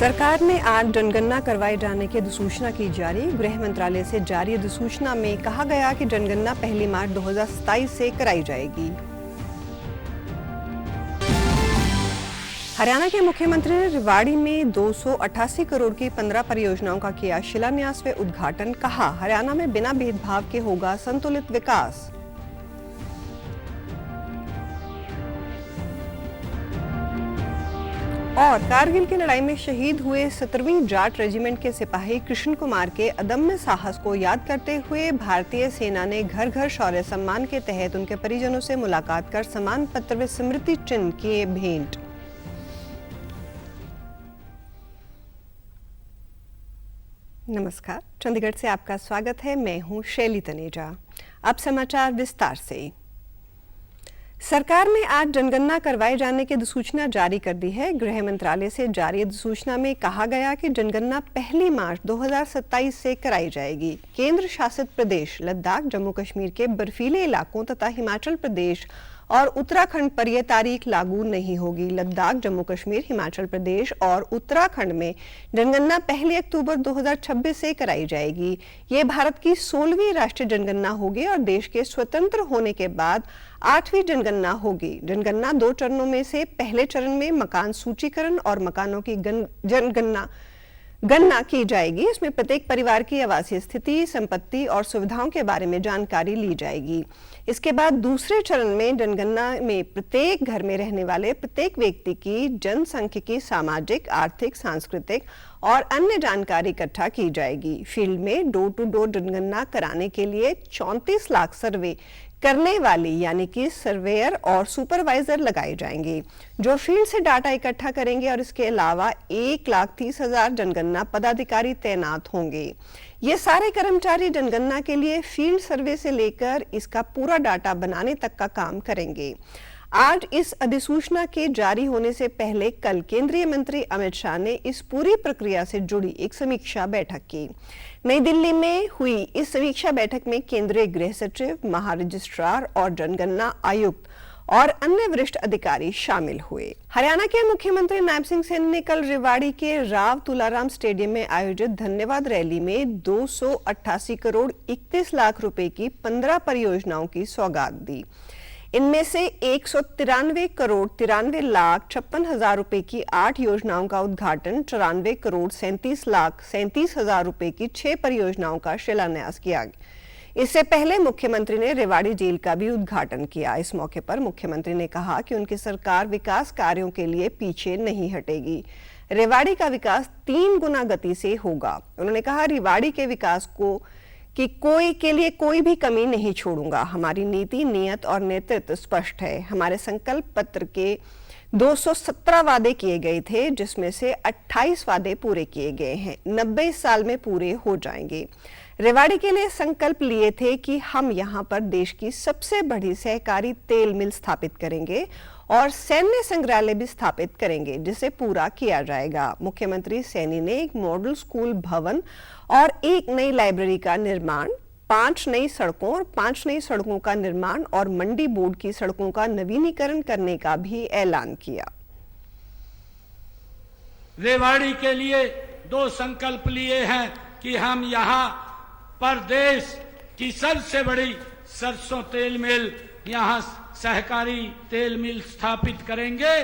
सरकार ने आज जनगणना करवाए जाने की अधिसूचना की जारी। गृह मंत्रालय से जारी अधिसूचना में कहा गया कि जनगणना 1 मार्च 2027 से कराई जाएगी। हरियाणा के मुख्यमंत्री ने रेवाड़ी में 288 करोड़ की 15 परियोजनाओं का किया शिलान्यास व उद्घाटन। कहा, हरियाणा में बिना भेदभाव के होगा संतुलित विकास। और कारगिल की लड़ाई में शहीद हुए 17वीं जाट रेजिमेंट के सिपाही कृष्ण कुमार के अदम्य साहस को याद करते हुए भारतीय सेना ने घर घर शौर्य सम्मान के तहत उनके परिजनों से मुलाकात कर सम्मान पत्र व स्मृति चिन्ह किए भेंट। नमस्कार, चंडीगढ़ से आपका स्वागत है। मैं हूं शैली तनेजा। अब समाचार विस्तार से। सरकार ने आज जनगणना करवाए जाने की अधिसूचना जारी कर दी है। गृह मंत्रालय से जारी अधिसूचना में कहा गया कि जनगणना 1 मार्च 2027 से कराई जाएगी। केंद्र शासित प्रदेश लद्दाख, जम्मू कश्मीर के बर्फीले इलाकों तथा हिमाचल प्रदेश और उत्तराखंड पर यह तारीख लागू नहीं होगी। लद्दाख, जम्मू कश्मीर, हिमाचल प्रदेश और उत्तराखंड में जनगणना 1 अक्टूबर 2026 से कराई जाएगी। ये भारत की 16वीं राष्ट्रीय जनगणना होगी और देश के स्वतंत्र होने के बाद 8वीं जनगणना होगी। जनगणना 2 चरणों में से पहले चरण में मकान सूचीकरण और मकानों की गणना की जाएगी। इसमें प्रत्येक परिवार की आवासीय स्थिति, संपत्ति और सुविधाओं के बारे में जानकारी ली जाएगी। इसके बाद दूसरे चरण में जनगणना में प्रत्येक घर में रहने वाले प्रत्येक व्यक्ति की जनसांख्यिकी, सामाजिक, आर्थिक, सांस्कृतिक और अन्य जानकारी इकट्ठा की जाएगी। फील्ड में डोर टू डोर जनगणना कराने के लिए 34 लाख सर्वे करने वाली यानी कि सर्वेयर और सुपरवाइजर लगाए जाएंगे, जो फील्ड से डाटा इकट्ठा करेंगे और इसके अलावा 1,30,000 जनगणना पदाधिकारी तैनात होंगे। ये सारे कर्मचारी जनगणना के लिए फील्ड सर्वे से लेकर इसका पूरा डाटा बनाने तक का काम करेंगे। आज इस अधिसूचना के जारी होने से पहले कल केंद्रीय मंत्री अमित शाह ने इस पूरी प्रक्रिया से जुड़ी एक समीक्षा बैठक की। नई दिल्ली में हुई इस समीक्षा बैठक में केंद्रीय गृह सचिव, महारजिस्ट्रार और जनगणना आयुक्त और अन्य वरिष्ठ अधिकारी शामिल हुए। हरियाणा के मुख्यमंत्री नायब सिंह सैनी ने कल रेवाड़ी के राव तुलाराम स्टेडियम में आयोजित धन्यवाद रैली में 288 करोड़ 31 लाख रुपए की 15 परियोजनाओं की सौगात दी। इनमें से 193 करोड़ 93 लाख 56 हजार रुपए की 8 योजनाओं का उद्घाटन, 94 करोड़ 37 लाख 37 हजार रुपए की 6 परियोजनाओं का शिलान्यास किया। इससे पहले मुख्यमंत्री ने रेवाड़ी जेल का भी उद्घाटन किया। इस मौके पर मुख्यमंत्री ने कहा कि उनकी सरकार विकास कार्यों के लिए पीछे नहीं हटेगी। रेवाड़ी का विकास 3 गुना गति से होगा। उन्होंने कहा, रेवाड़ी के विकास के लिए कोई भी कमी नहीं छोड़ूंगा। हमारी नीति, नियत और नेतृत्व स्पष्ट है। हमारे संकल्प पत्र के 217 वादे किए गए थे, जिसमें से 28 वादे पूरे किए गए हैं। 90 साल में पूरे हो जाएंगे। रेवाड़ी के लिए संकल्प लिए थे कि हम यहां पर देश की सबसे बड़ी सहकारी तेल मिल स्थापित करेंगे और सैन्य संग्रहालय भी स्थापित करेंगे, जिसे पूरा किया जाएगा। मुख्यमंत्री सैनी ने एक मॉडल स्कूल भवन और एक नई लाइब्रेरी का निर्माण, 5 नई सड़कों और 5 नई सड़कों का निर्माण और मंडी बोर्ड की सड़कों का नवीनीकरण करने का भी ऐलान किया। रेवाड़ी के लिए 2 संकल्प लिए हैं कि हम यहाँ पर देश की सबसे बड़ी सरसों तेल मिल, यहाँ सहकारी तेल मिल स्थापित करेंगे।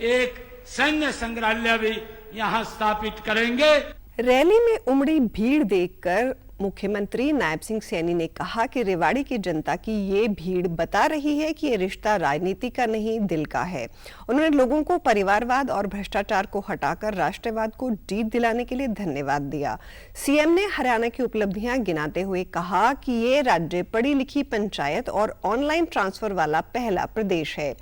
एक सैन्य संग्रहालय भी यहाँ स्थापित करेंगे। रैली में उमड़ी भीड़ देखकर मुख्यमंत्री नायब सिंह सैनी ने कहा कि रेवाड़ी की जनता की ये भीड़ बता रही है कि ये रिश्ता राजनीति का नहीं, दिल का है। उन्होंने लोगों को परिवारवाद और भ्रष्टाचार को हटाकर राष्ट्रवाद को जीत दिलाने के लिए धन्यवाद दिया। सीएम ने हरियाणा की उपलब्धियां गिनाते हुए कहा कि ये राज्य पढ़ी लिखी पंचायत और ऑनलाइन ट्रांसफर वाला पहला प्रदेश है।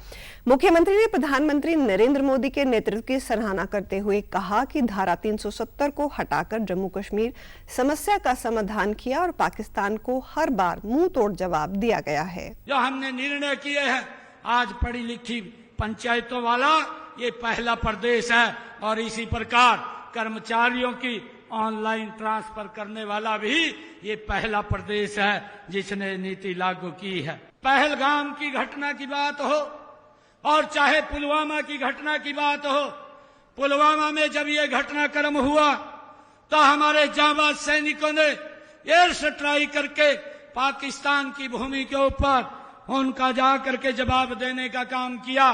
मुख्यमंत्री ने प्रधानमंत्री नरेंद्र मोदी के नेतृत्व की सराहना करते हुए कहा कि धारा 370 को हटाकर जम्मू कश्मीर समस्या का समाधान किया और पाकिस्तान को हर बार मुंह तोड़ जवाब दिया गया है। जो हमने निर्णय किए हैं, आज पढ़ी लिखी पंचायतों वाला ये पहला प्रदेश है और इसी प्रकार कर्मचारियों की ऑनलाइन ट्रांसफर करने वाला भी ये पहला प्रदेश है जिसने नीति लागू की है। पहलगाम की घटना की बात हो और चाहे पुलवामा की घटना की बात हो, पुलवामा में जब ये घटनाक्रम हुआ तो हमारे जांबाज सैनिकों ने एयर स्ट्राइक करके पाकिस्तान की भूमि के ऊपर उनका जा करके जवाब देने का काम किया।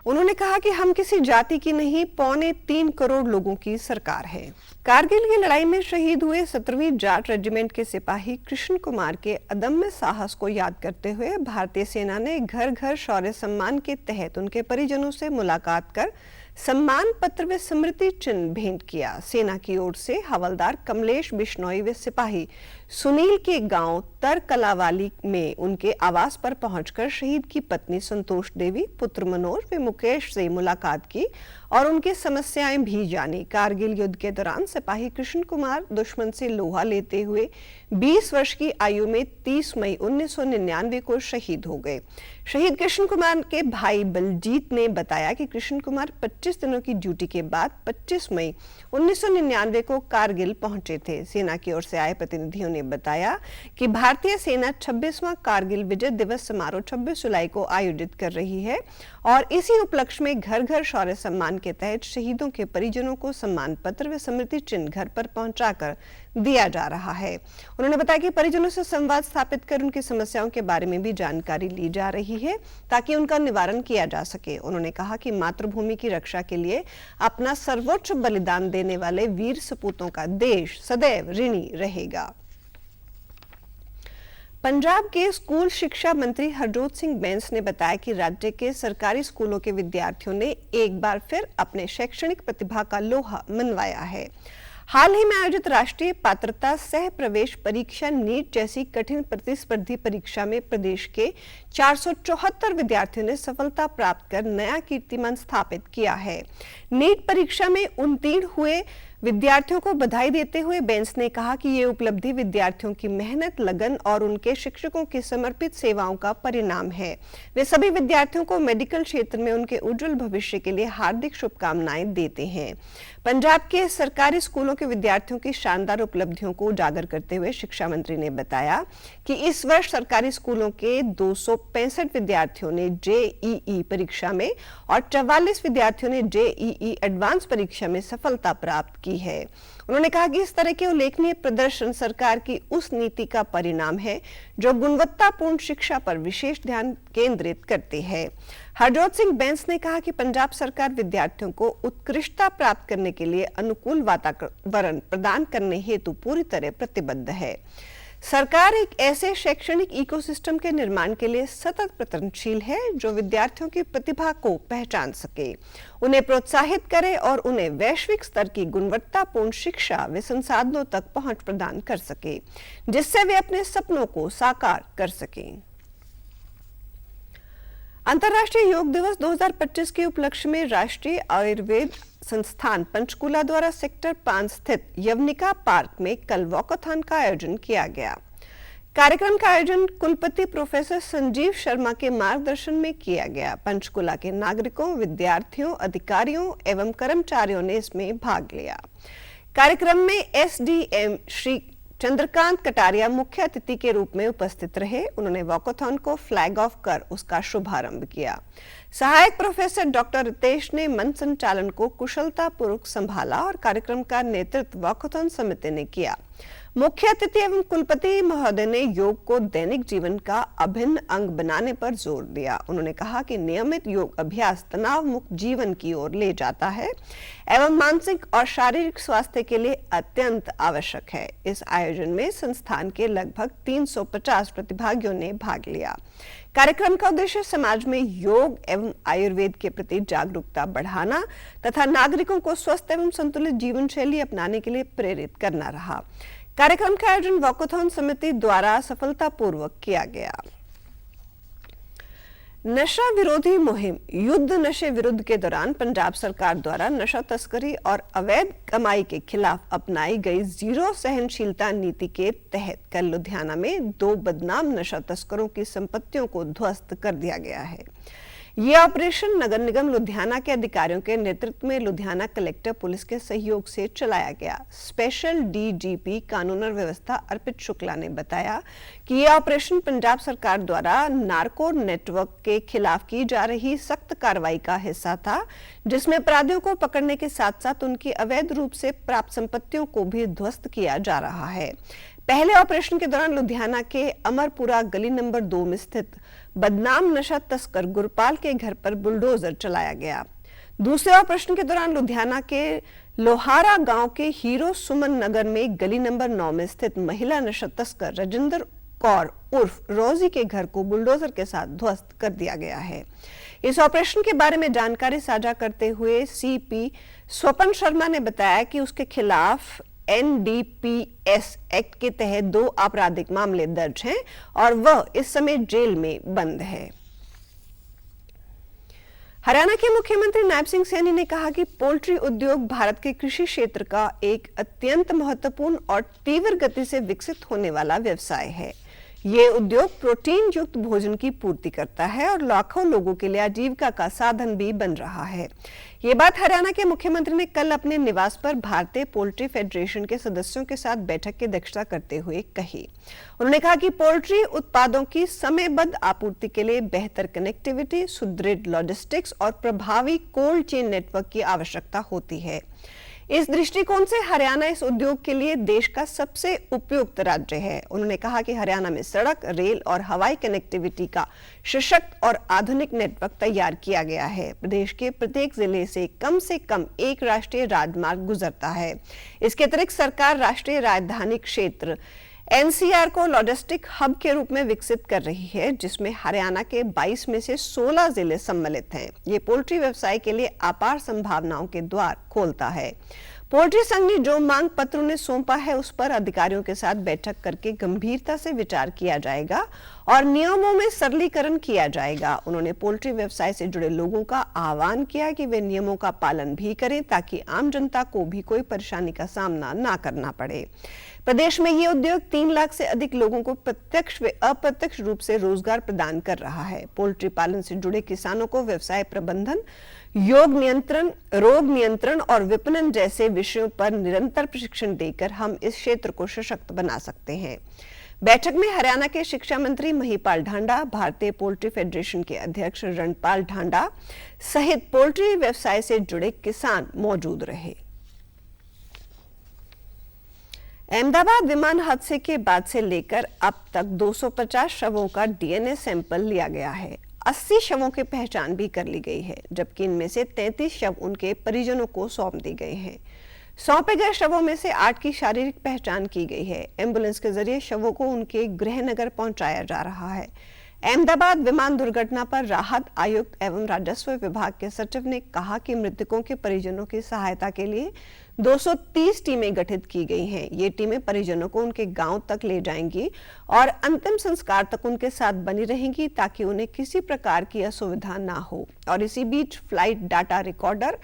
उन्होंने कहा कि हम किसी जाति की नहीं, 3.25 करोड़ लोगों की सरकार है। कारगिल की लड़ाई में शहीद हुए 17वीं जाट रेजिमेंट के सिपाही कृष्ण कुमार के अदम्य साहस को याद करते हुए भारतीय सेना ने घर घर शौर्य सम्मान के तहत उनके परिजनों से मुलाकात कर सम्मान पत्र व स्मृति चिन्ह भेंट किया। सेना की ओर से हवलदार कमलेश बिश्नोई व सिपाही सुनील के गांव तरकलावाली में उनके आवास पर पहुंचकर शहीद की पत्नी संतोष देवी, पुत्र मनोज व मुकेश से मुलाकात की और उनकी समस्याएं भी जानी। कारगिल युद्ध के दौरान सिपाही कृष्ण कुमार दुश्मन से लोहा लेते हुए 20 वर्ष की आयु में 30 मई 1999 को शहीद हो गए। शहीद कृष्ण कुमार के भाई बलजीत ने बताया कि कृष्ण कुमार 25 दिनों की ड्यूटी के बाद 25 मई 1999 को कारगिल पहुंचे थे। सेना की ओर से आए प्रतिनिधियों ने बताया कि भारतीय सेना 26वां कारगिल विजय दिवस समारोह 26 जुलाई को आयोजित कर रही है और इसी उपलक्ष्य में घर घर शौर्य सम्मान के तहत शहीदों के परिजनों को सम्मान पत्र व स्मृति चिन्ह घर पर पहुंचाकर दिया जा रहा है। उन्होंने बताया कि परिजनों से संवाद स्थापित कर उनकी समस्याओं के बारे में भी जानकारी ली जा रही है ताकि उनका निवारण किया जा सके। उन्होंने कहा कि मातृभूमि की रक्षा के लिए अपना सर्वोच्च बलिदान देने वाले वीर सपूतों का देश सदैव ऋणी रहेगा। पंजाब के स्कूल शिक्षा मंत्री हरजोत सिंह बैंस ने बताया कि राज्य के सरकारी स्कूलों के विद्यार्थियों ने एक बार फिर अपने शैक्षणिक प्रतिभा का लोहा मनवाया है। हाल ही में आयोजित राष्ट्रीय पात्रता सह प्रवेश परीक्षा नीट जैसी कठिन प्रतिस्पर्धी परीक्षा में प्रदेश के 474 विद्यार्थियों ने सफलता प्राप्त कर नया कीर्तिमान स्थापित किया है। नीट परीक्षा में उत्तीर्ण हुए विद्यार्थियों को बधाई देते हुए बैंस ने कहा कि ये उपलब्धि विद्यार्थियों की मेहनत, लगन और उनके शिक्षकों की समर्पित सेवाओं का परिणाम है। वे सभी विद्यार्थियों को मेडिकल क्षेत्र में उनके उज्जवल भविष्य के लिए हार्दिक शुभकामनाएं देते हैं। पंजाब के सरकारी स्कूलों के विद्यार्थियों की शानदार उपलब्धियों को उजागर करते हुए शिक्षा मंत्री ने बताया कि इस वर्ष सरकारी स्कूलों के 265 विद्यार्थियों ने जेईई परीक्षा में और 44 विद्यार्थियों ने जेईई एडवांस परीक्षा में सफलता प्राप्त की है। उन्होंने कहा कि इस तरह के उल्लेखनीय प्रदर्शन सरकार की उस नीति का परिणाम है जो गुणवत्तापूर्ण शिक्षा पर विशेष ध्यान केंद्रित करती है। हरजोत सिंह बैंस ने कहा कि पंजाब सरकार विद्यार्थियों को उत्कृष्टता प्राप्त करने के लिए अनुकूल वातावरण प्रदान करने हेतु पूरी तरह प्रतिबद्ध है। सरकार एक ऐसे शैक्षणिक इकोसिस्टम के निर्माण के लिए सतत प्रयत्नशील है जो विद्यार्थियों की प्रतिभा को पहचान सके, उन्हें प्रोत्साहित करे और उन्हें वैश्विक स्तर की गुणवत्तापूर्ण शिक्षा व संसाधनों तक पहुंच प्रदान कर सके, जिससे वे अपने सपनों को साकार कर सकें। अंतर्राष्ट्रीय योग दिवस 2025 के उपलक्ष्य में राष्ट्रीय आयुर्वेद संस्थान पंचकूला द्वारा सेक्टर 5 स्थित यवनिका पार्क में कल वॉकाथॉन का आयोजन किया गया। कार्यक्रम का आयोजन कुलपति प्रोफेसर संजीव शर्मा के मार्गदर्शन में किया गया। पंचकूला के नागरिकों, विद्यार्थियों, अधिकारियों एवं कर्मचारियों ने इसमें भाग लिया। कार्यक्रम में एसडीएम श्री चंद्रकांत कटारिया मुख्य अतिथि के रूप में उपस्थित रहे। उन्होंने वॉकाथॉन को फ्लैग ऑफ कर उसका शुभारंभ किया। सहायक प्रोफेसर डॉक्टर रितेश ने मंच संचालन को कुशलतापूर्वक संभाला और कार्यक्रम का नेतृत्व वॉकाथॉन समिति ने किया। मुख्य अतिथि एवं कुलपति महोदय ने योग को दैनिक जीवन का अभिन्न अंग बनाने पर जोर दिया। उन्होंने कहा कि नियमित योग अभ्यास तनाव मुक्त जीवन की ओर ले जाता है एवं मानसिक और शारीरिक स्वास्थ्य के लिए अत्यंत आवश्यक है। इस आयोजन में संस्थान के लगभग 350 प्रतिभागियों ने भाग लिया। कार्यक्रम का उद्देश्य समाज में योग एवं आयुर्वेद के प्रति जागरूकता बढ़ाना तथा नागरिकों को स्वस्थ एवं संतुलित जीवन शैली अपनाने के लिए प्रेरित करना रहा। कार्यक्रम का आयोजन वॉकाथॉन समिति द्वारा सफलतापूर्वक किया गया। नशा विरोधी मुहिम युद्ध नशे विरुद्ध के दौरान पंजाब सरकार द्वारा नशा तस्करी और अवैध कमाई के खिलाफ अपनाई गई जीरो सहनशीलता नीति के तहत कल लुधियाना में 2 बदनाम नशा तस्करों की संपत्तियों को ध्वस्त कर दिया गया है। ये ऑपरेशन नगर निगम लुधियाना के अधिकारियों के नेतृत्व में लुधियाना कलेक्टर पुलिस के सहयोग से चलाया गया। स्पेशल डीजीपी कानून और व्यवस्था अर्पित शुक्ला ने बताया कि यह ऑपरेशन पंजाब सरकार द्वारा नार्को नेटवर्क के खिलाफ की जा रही सख्त कार्रवाई का हिस्सा था, जिसमें अपराधियों को पकड़ने के साथ साथ उनकी अवैध रूप से प्राप्त संपत्तियों को भी ध्वस्त किया जा रहा है। पहले ऑपरेशन के दौरान लुधियाना के अमरपुरा गली नंबर 2 में स्थित बदनाम नशा तस्कर गुरपाल के घर पर बुलडोजर चलाया गया। दूसरे ऑपरेशन के दौरान लुधियाना के लोहारा गांव के हीरो सुमन नगर में गली नंबर 9 में स्थित महिला नशा तस्कर राजेंद्र कौर उर्फ रोजी के घर को बुलडोजर के साथ ध्वस्त कर दिया गया है। इस ऑपरेशन के बारे में जानकारी साझा करते हुए सीपी स्वपन शर्मा ने बताया कि उसके खिलाफ NDPS एक्ट के तहत 2 आपराधिक मामले दर्ज हैं और वह इस समय जेल में बंद है। हरियाणा के मुख्यमंत्री नायब सिंह सैनी ने कहा कि पोल्ट्री उद्योग भारत के कृषि क्षेत्र का एक अत्यंत महत्वपूर्ण और तीव्र गति से विकसित होने वाला व्यवसाय है। ये उद्योग प्रोटीन युक्त भोजन की पूर्ति करता है और लाखों लोगों के लिए आजीविका का साधन भी बन रहा है। ये बात हरियाणा के मुख्यमंत्री ने कल अपने निवास पर भारतीय पोल्ट्री फेडरेशन के सदस्यों के साथ बैठक की अध्यक्षता करते हुए कही। उन्होंने कहा कि पोल्ट्री उत्पादों की समयबद्ध आपूर्ति के लिए बेहतर कनेक्टिविटी, सुदृढ़ लॉजिस्टिक्स और प्रभावी कोल्ड चेन नेटवर्क की आवश्यकता होती है। इस दृष्टिकोण से हरियाणा इस उद्योग के लिए देश का सबसे उपयुक्त राज्य है। उन्होंने कहा कि हरियाणा में सड़क, रेल और हवाई कनेक्टिविटी का सशक्त और आधुनिक नेटवर्क तैयार किया गया है। प्रदेश के प्रत्येक जिले से कम एक राष्ट्रीय राजमार्ग गुजरता है। इसके अतिरिक्त सरकार राष्ट्रीय राजधानी क्षेत्र NCR को लॉजिस्टिक हब के रूप में विकसित कर रही है, जिसमें हरियाणा के 22 में से 16 जिले सम्मिलित हैं। ये पोल्ट्री व्यवसाय के लिए अपार संभावनाओं के द्वार खोलता है। पोल्ट्री संघ ने जो मांग पत्र उन्हें सौंपा है, उस पर अधिकारियों के साथ बैठक करके गंभीरता से विचार किया जाएगा और नियमों में सरलीकरण किया जाएगा। उन्होंने पोल्ट्री व्यवसाय से जुड़े लोगों का आह्वान किया कि वे नियमों का पालन भी करें ताकि आम जनता को भी कोई परेशानी का सामना ना करना पड़े। प्रदेश में ये उद्योग 3 लाख से अधिक लोगों को प्रत्यक्ष व अप्रत्यक्ष रूप से रोजगार प्रदान कर रहा है। पोल्ट्री पालन से जुड़े किसानों को व्यवसाय प्रबंधन, रोग नियंत्रण और विपणन जैसे विषयों पर निरंतर प्रशिक्षण देकर हम इस क्षेत्र को सशक्त बना सकते हैं। बैठक में हरियाणा के शिक्षा मंत्री महिपाल ढांडा, भारतीय पोल्ट्री फेडरेशन के अध्यक्ष रणपाल ढांडा सहित पोल्ट्री व्यवसाय से जुड़े किसान मौजूद रहे। अहमदाबाद विमान हादसे के बाद से लेकर अब तक 250 शवों का DNA सैंपल लिया गया है। 80 शवों की पहचान भी कर ली गई है, जबकि इनमें से 33 शव उनके परिजनों को सौंप दिए गए हैं। सौंपे गए शवों में से 8 की शारीरिक पहचान की गई है। एम्बुलेंस के जरिए शवों को उनके गृहनगर पहुंचाया जा रहा है। अहमदाबाद विमान दुर्घटना पर राहत आयुक्त एवं राजस्व विभाग के सचिव ने कहा कि मृतकों के परिजनों की सहायता के लिए 230 टीमें गठित की गई हैं। ये टीमें परिजनों को उनके गांव तक ले जाएंगी और अंतिम संस्कार तक उनके साथ बनी रहेंगी ताकि उन्हें किसी प्रकार की असुविधा ना हो। और इसी बीच फ्लाइट डाटा रिकॉर्डर,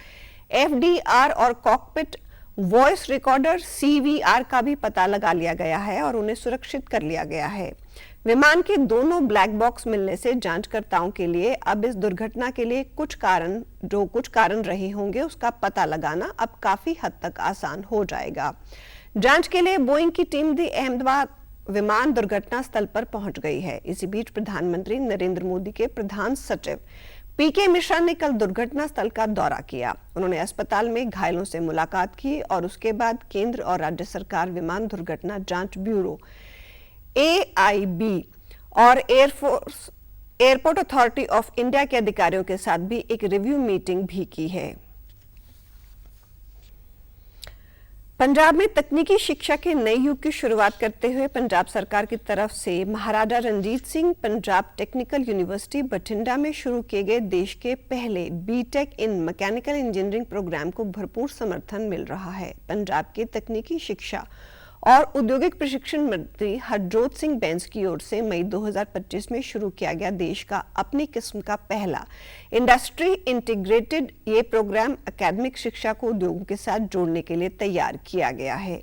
FDR और कॉकपिट वॉइस रिकॉर्डर CVR का भी पता लगा लिया गया है और उन्हें सुरक्षित कर लिया गया है। विमान के दोनों ब्लैक बॉक्स मिलने से जांचकर्ताओं के लिए अब इस दुर्घटना के लिए कुछ कारण रहे होंगे, उसका पता लगाना अब काफी हद तक आसान हो जाएगा। जांच के लिए बोइंग की टीम भी अहमदाबाद विमान दुर्घटना स्थल पर पहुंच गई है। इसी बीच प्रधानमंत्री नरेंद्र मोदी के प्रधान सचिव PK मिश्रा ने कल दुर्घटना स्थल का दौरा किया। उन्होंने अस्पताल में घायलों से मुलाकात की और उसके बाद केंद्र और राज्य सरकार विमान दुर्घटना जांच ब्यूरो AIB और एयरपोर्ट अथॉरिटी ऑफ इंडिया के अधिकारियों के साथ भी एक रिव्यू मीटिंग भी की है। पंजाब में तकनीकी शिक्षा के नए युग की शुरुआत करते हुए पंजाब सरकार की तरफ से महाराजा रणजीत सिंह पंजाब टेक्निकल यूनिवर्सिटी बठिंडा में शुरू किए गए देश के पहले BTech in mechanical engineering programme को भरपूर समर्थन मिल रहा है। पंजाब के तकनीकी शिक्षा और औद्योगिक प्रशिक्षण मंत्री हरजोत सिंह बैंस की ओर से मई 2025 में शुरू किया गया देश का अपनी किस्म का पहला इंडस्ट्री इंटीग्रेटेड ये प्रोग्राम अकादमिक शिक्षा को उद्योगों के साथ जोड़ने के लिए तैयार किया गया है।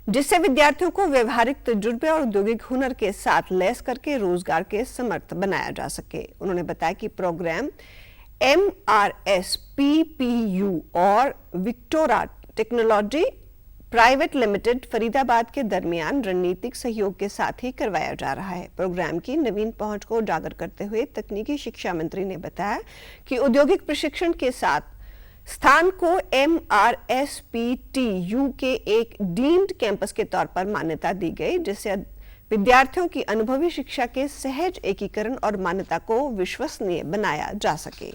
जिससे विद्यार्थियों को व्यवहारिक तजुर्बे और औद्योगिक हुनर के साथ लैस करके रोजगार के समर्थ बनाया जा सके। उन्होंने बताया कि प्रोग्राम MRSPPU और विक्टोरा टेक्नोलॉजी प्राइवेट लिमिटेड फरीदाबाद के दरमियान रणनीतिक सहयोग के साथ ही करवाया जा रहा है। प्रोग्राम की नवीन पहुंच को उजागर करते हुए तकनीकी शिक्षा मंत्री ने बताया कि औद्योगिक प्रशिक्षण के साथ स्थान को MRSPTU के एक डीम्ड कैंपस के तौर पर मान्यता दी गई, जिससे विद्यार्थियों की अनुभवी शिक्षा के सहज एकीकरण और मान्यता को विश्वसनीय बनाया जा सके।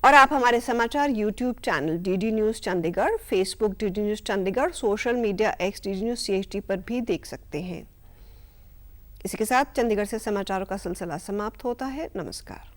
और आप हमारे समाचार YouTube channel DD news Chandigarh, Facebook DD news Chandigarh, social media X DD news CHD पर भी देख सकते हैं। इसी के साथ चंडीगढ़ से समाचारों का सिलसिला समाप्त होता है। नमस्कार।